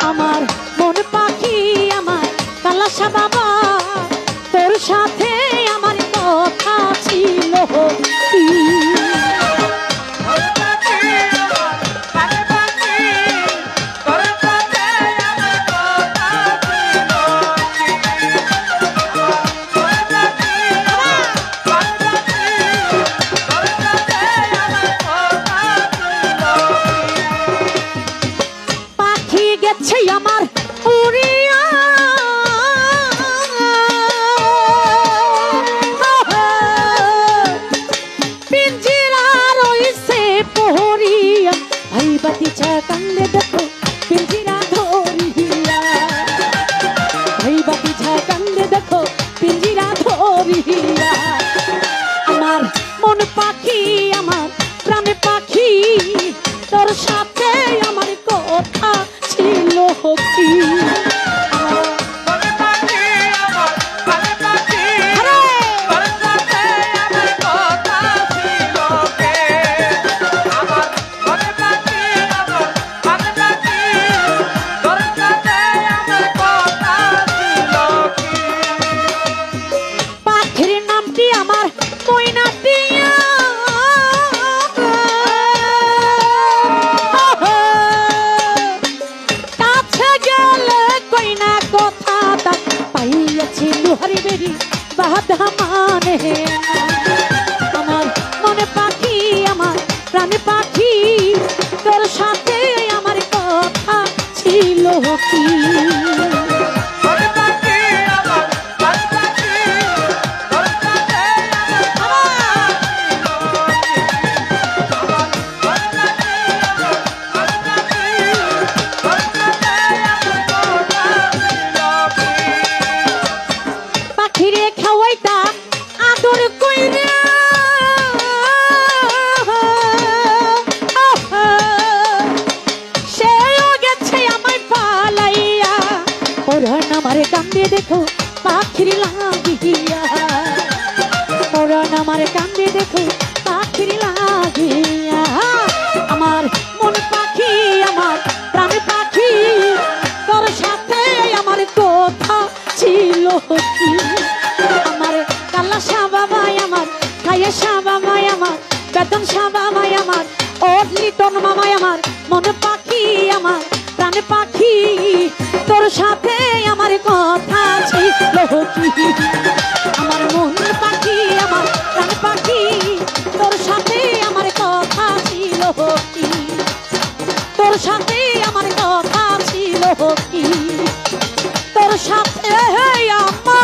আমার মন পাখি আমার কালাসা বাবা তোর সাথে আমার কথা ছিল কি গেছে আমার উড়িয়া পিঞ্জিরা রইছে পহরিয়া ভাই বাতিচা কান্দে দেখো পিঞ্জিরা ধরিয়া ভাই বাতিচা কান্দে দেখো পিঞ্জিরা ধরিয়া আমার মন পাখি আমার প্রাণ পাখি তোর সাথে আমার কথা ছিল কি পাখির নামটি আমার ময়না দিয়া লুহারি বেরি বাধা মানে আমার মনে পাখি আমার প্রাণে পাখি তোর সাথে আমার কথা ছিল কি পাখিরে খাওয়াইতা আদর কইরা সেও গেছে আমায় পালাইয়া পরাণ আমার কান্দে দেখো পাখির লাগিয়া পরাণ আমার কান্দে দেখো পাখির লাগিয়া আমার মন পাখি আমার প্রাণ পাখি তোর সাথে আমার কথা ছিল কি আমার কালাসা বাবাই আমার খাইয়েসা বাবাই আমার বেতন বাবাই আমার লিটন মামাই আমার মন পাখি আমার প্রাণ পাখি তোর সাথে আমার কথা ছিল কি আমার মন পাখি আমার প্রাণ পাখি তোর সাথে আমার কথা ছিল কি তোর সাথে আমার কথা ছিল কি তোর সাথে আমার